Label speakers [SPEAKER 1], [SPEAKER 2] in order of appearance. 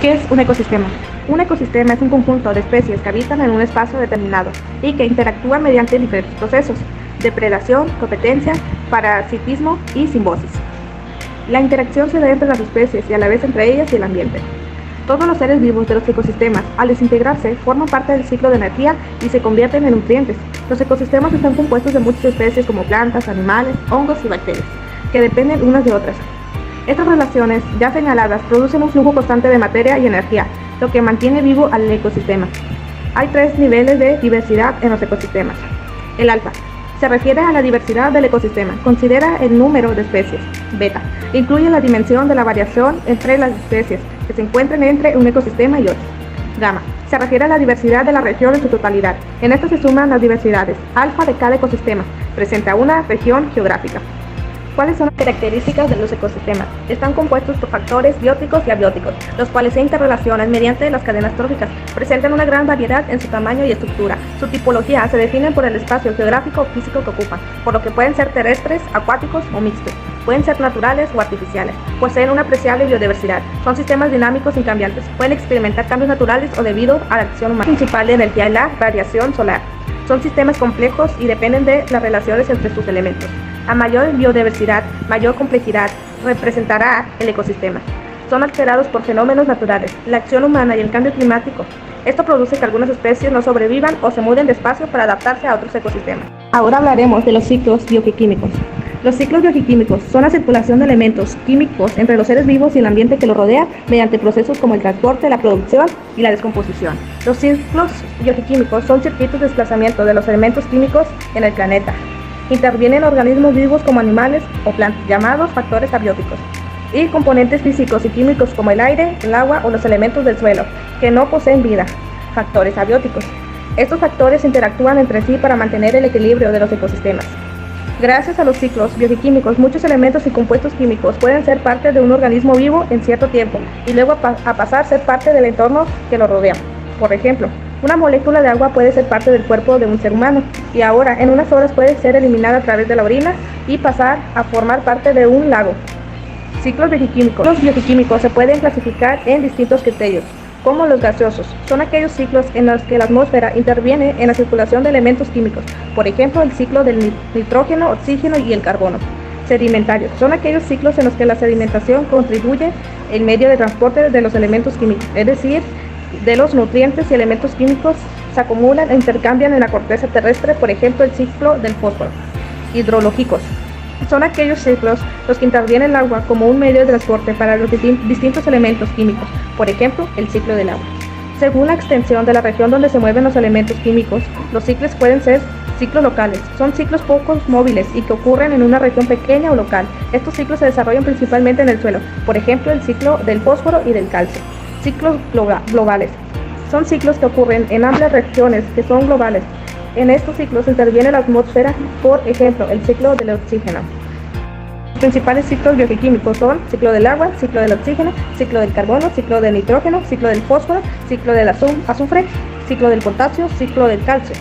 [SPEAKER 1] ¿Qué es un ecosistema? Un ecosistema es un conjunto de especies que habitan en un espacio determinado y que interactúan mediante diferentes procesos: depredación, competencia, parasitismo y simbiosis. La interacción se da entre las especies y a la vez entre ellas y el ambiente. Todos los seres vivos de los ecosistemas, al desintegrarse, forman parte del ciclo de energía y se convierten en nutrientes. Los ecosistemas están compuestos de muchas especies como plantas, animales, hongos y bacterias, que dependen unas de otras. Estas relaciones, ya señaladas, producen un flujo constante de materia y energía, lo que mantiene vivo al ecosistema. Hay 3 niveles de diversidad en los ecosistemas. El alfa se refiere a la diversidad del ecosistema, considera el número de especies. Beta incluye la dimensión de la variación entre las especies que se encuentran entre un ecosistema y otro. Gamma se refiere a la diversidad de la región en su totalidad. En esto se suman las diversidades alfa de cada ecosistema, presente a una región geográfica. ¿Cuáles son las características de los ecosistemas? Están compuestos por factores bióticos y abióticos, los cuales se interrelacionan mediante las cadenas tróficas. Presentan una gran variedad en su tamaño y estructura. Su tipología se define por el espacio geográfico o físico que ocupan, por lo que pueden ser terrestres, acuáticos o mixtos. Pueden ser naturales o artificiales. Poseen una apreciable biodiversidad. Son sistemas dinámicos y cambiantes. Pueden experimentar cambios naturales o debido a la acción humana. La principal de energía es la radiación solar. Son sistemas complejos y dependen de las relaciones entre sus elementos. A mayor biodiversidad, mayor complejidad representará el ecosistema. Son alterados por fenómenos naturales, la acción humana y el cambio climático. Esto produce que algunas especies no sobrevivan o se muden de espacio para adaptarse a otros ecosistemas. Ahora hablaremos de los ciclos biogeoquímicos. Los ciclos biogeoquímicos son la circulación de elementos químicos entre los seres vivos y el ambiente que los rodea mediante procesos como el transporte, la producción y la descomposición. Los ciclos biogeoquímicos son circuitos de desplazamiento de los elementos químicos en el planeta. Intervienen organismos vivos como animales o plantas, llamados factores abióticos, y componentes físicos y químicos como el aire, el agua o los elementos del suelo, que no poseen vida, factores abióticos. Estos factores interactúan entre sí para mantener el equilibrio de los ecosistemas. Gracias a los ciclos bioquímicos, muchos elementos y compuestos químicos pueden ser parte de un organismo vivo en cierto tiempo y luego a pasar a ser parte del entorno que lo rodea. Por ejemplo, una molécula de agua puede ser parte del cuerpo de un ser humano y ahora en unas horas puede ser eliminada a través de la orina y pasar a formar parte de un lago. Ciclos bioquímicos. Los bioquímicos se pueden clasificar en distintos criterios, como los gaseosos. Son aquellos ciclos en los que la atmósfera interviene en la circulación de elementos químicos, por ejemplo el ciclo del nitrógeno, oxígeno y el carbono. Sedimentarios. Son aquellos ciclos en los que la sedimentación contribuye en medio de transporte de los elementos químicos, es decir, de los nutrientes y elementos químicos se acumulan e intercambian en la corteza terrestre, por ejemplo el ciclo del fósforo. Hidrológicos. Son aquellos ciclos los que interviene el agua como un medio de transporte para los distintos elementos químicos, por ejemplo el ciclo del agua. Según la extensión de la región donde se mueven los elementos químicos, los ciclos pueden ser ciclos locales. Son ciclos poco móviles y que ocurren en una región pequeña o local. Estos ciclos se desarrollan principalmente en el suelo, por ejemplo el ciclo del fósforo y del calcio. Ciclos globales. Son ciclos que ocurren en amplias regiones que son globales. En estos ciclos interviene la atmósfera, por ejemplo, el ciclo del oxígeno. Los principales ciclos bioquímicos son ciclo del agua, ciclo del oxígeno, ciclo del carbono, ciclo del nitrógeno, ciclo del fósforo, ciclo del azufre, ciclo del potasio, ciclo del calcio.